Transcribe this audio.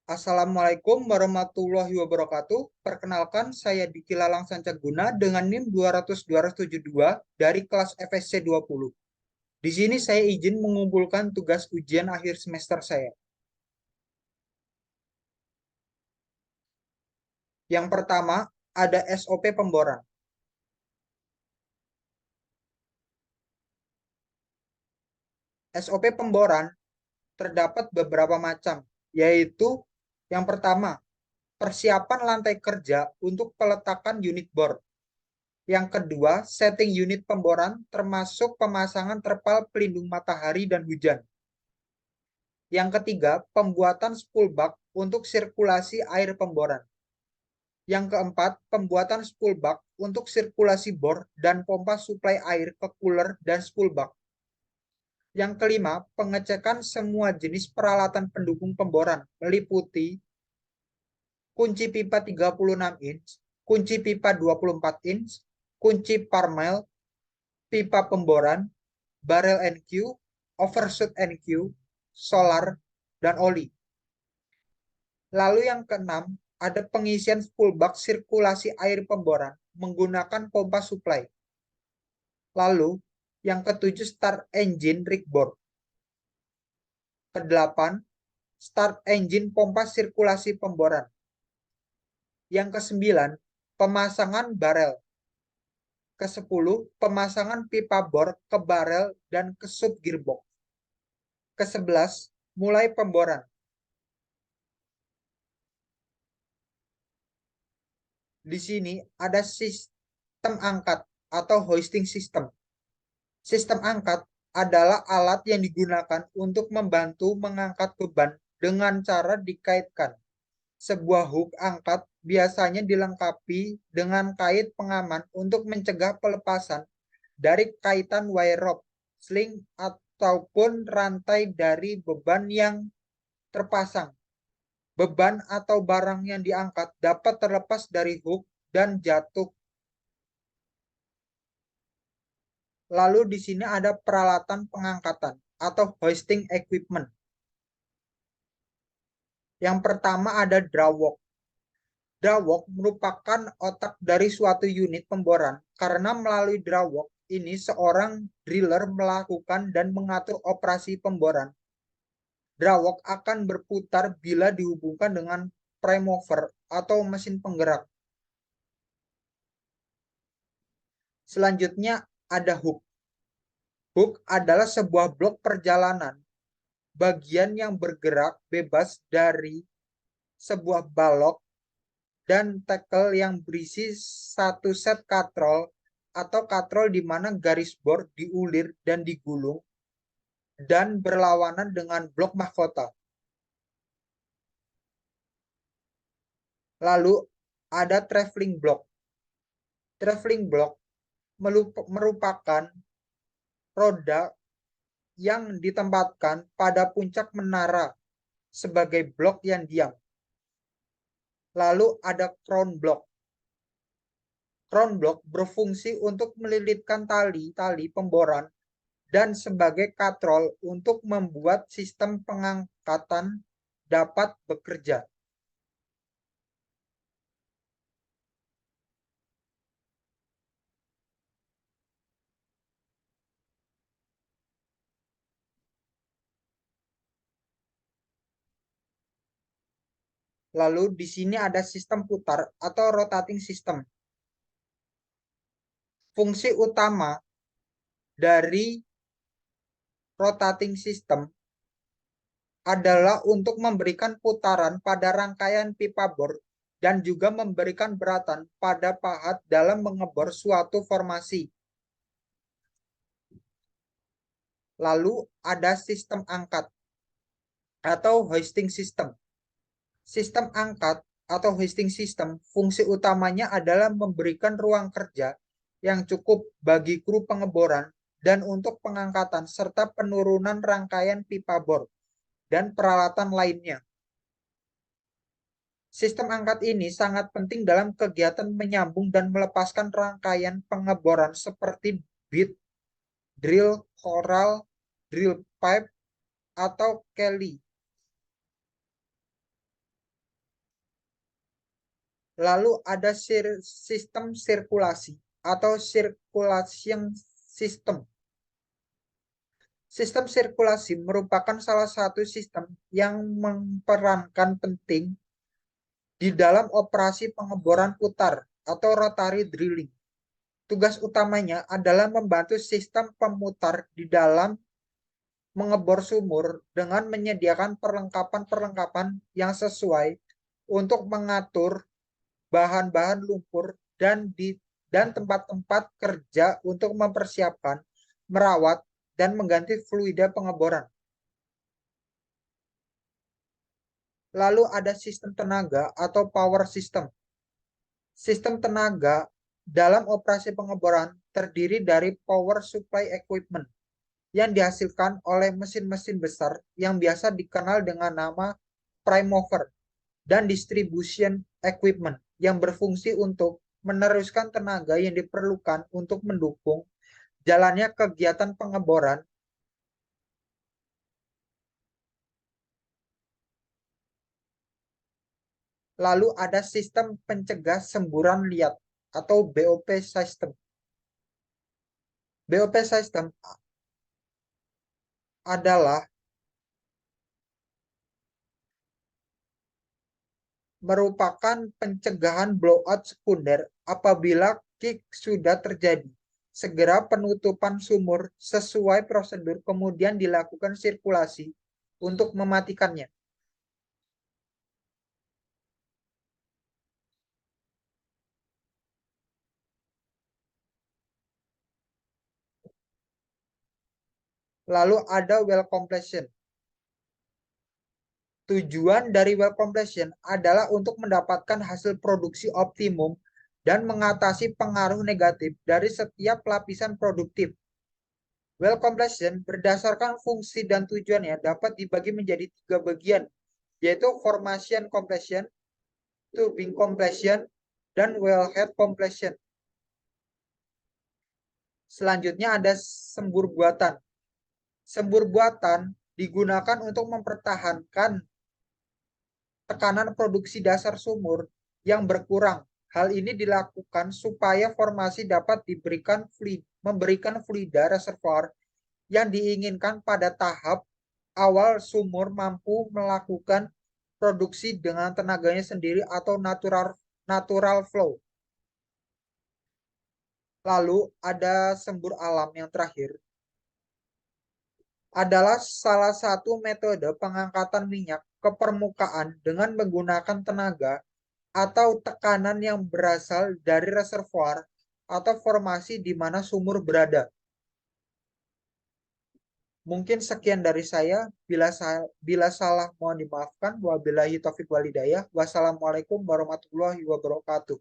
Assalamualaikum warahmatullahi wabarakatuh. Perkenalkan, saya Diki Lalang Sancaguna dengan NIM 200-272 dari kelas FSC 20. Di sini saya izin mengumpulkan tugas ujian akhir semester saya. Yang pertama, ada SOP pemboran. SOP pemboran terdapat beberapa macam, yaitu yang pertama, persiapan lantai kerja untuk peletakan unit bor. Yang kedua, setting unit pemboran termasuk pemasangan terpal pelindung matahari dan hujan. Yang ketiga, pembuatan spool bak untuk sirkulasi air pemboran. Yang keempat, pembuatan spool bak untuk sirkulasi bor dan pompa suplai air ke cooler dan spool bak. Yang kelima, pengecekan semua jenis peralatan pendukung pemboran meliputi kunci pipa 36 inch, kunci pipa 24 inch, kunci parmel, pipa pemboran, barel NQ, overshoot NQ, solar, dan oli. Lalu yang keenam, ada pengisian full bak sirkulasi air pemboran menggunakan pompa supply. Lalu yang ketujuh, start engine rig bor. Kedelapan, start engine pompa sirkulasi pemboran. Yang kesembilan, pemasangan barel. Kesepuluh, pemasangan pipa bor ke barel dan ke sub gearbox. Kesebelas, mulai pemboran. Di sini ada sistem angkat atau hoisting system. Sistem angkat adalah alat yang digunakan untuk membantu mengangkat beban dengan cara dikaitkan. Sebuah hook angkat biasanya dilengkapi dengan kait pengaman untuk mencegah pelepasan dari kaitan wire rope, sling, ataupun rantai dari beban yang terpasang. Beban atau barang yang diangkat dapat terlepas dari hook dan jatuh. Lalu di sini ada peralatan pengangkatan atau hoisting equipment. Yang pertama ada drawwalk. Drawwalk merupakan otak dari suatu unit pemboran karena melalui drawwalk ini seorang driller melakukan dan mengatur operasi pemboran. Drawwalk akan berputar bila dihubungkan dengan prime mover atau mesin penggerak. Selanjutnya ada hook. Hook adalah sebuah blok perjalanan, bagian yang bergerak bebas dari sebuah balok dan tackle yang berisi satu set katrol atau katrol di mana garis bor diulir dan digulung dan berlawanan dengan blok mahkota. Lalu ada traveling block. Traveling block merupakan roda yang ditempatkan pada puncak menara sebagai blok yang diam. Lalu ada crown block. Crown block berfungsi untuk melilitkan tali-tali pemboran dan sebagai katrol untuk membuat sistem pengangkatan dapat bekerja. Lalu di sini ada sistem putar atau rotating system. Fungsi utama dari rotating system adalah untuk memberikan putaran pada rangkaian pipa bor dan juga memberikan beratan pada pahat dalam mengebor suatu formasi. Lalu ada sistem angkat atau hoisting system. Sistem angkat atau hoisting system fungsi utamanya adalah memberikan ruang kerja yang cukup bagi kru pengeboran dan untuk pengangkatan serta penurunan rangkaian pipa bor dan peralatan lainnya. Sistem angkat ini sangat penting dalam kegiatan menyambung dan melepaskan rangkaian pengeboran seperti bit, drill, coral, drill pipe, atau kelly. Lalu ada sistem sirkulasi atau circulation system. Sistem sirkulasi merupakan salah satu sistem yang memperankan penting di dalam operasi pengeboran putar atau rotary drilling. Tugas utamanya adalah membantu sistem pemutar di dalam mengebor sumur dengan menyediakan perlengkapan-perlengkapan yang sesuai untuk mengatur bahan-bahan lumpur dan tempat-tempat kerja untuk mempersiapkan, merawat, dan mengganti fluida pengeboran. Lalu ada sistem tenaga atau power system. Sistem tenaga dalam operasi pengeboran terdiri dari power supply equipment yang dihasilkan oleh mesin-mesin besar yang biasa dikenal dengan nama prime mover dan distribution equipment yang berfungsi untuk meneruskan tenaga yang diperlukan untuk mendukung jalannya kegiatan pengeboran. Lalu ada sistem pencegah semburan liat atau BOP system. BOP system adalah merupakan pencegahan blowout sekunder apabila kick sudah terjadi. Segera penutupan sumur sesuai prosedur kemudian dilakukan sirkulasi untuk mematikannya. Lalu ada well completion. Tujuan dari well completion adalah untuk mendapatkan hasil produksi optimum dan mengatasi pengaruh negatif dari setiap lapisan produktif. Well completion berdasarkan fungsi dan tujuannya dapat dibagi menjadi 3 bagian, yaitu formation completion, tubing completion, dan wellhead completion. Selanjutnya ada sembur buatan. Sembur buatan digunakan untuk mempertahankan tekanan produksi dasar sumur yang berkurang. Hal ini dilakukan supaya formasi dapat memberikan fluida reservoir yang diinginkan pada tahap awal sumur mampu melakukan produksi dengan tenaganya sendiri atau natural flow. Lalu ada sembur alam yang terakhir, adalah salah satu metode pengangkatan minyak ke permukaan dengan menggunakan tenaga atau tekanan yang berasal dari reservoir atau formasi di mana sumur berada. Mungkin sekian dari saya. Bila salah mohon dimaafkan. Wabillahi taufiq walhidayah. Wassalamualaikum warahmatullahi wabarakatuh.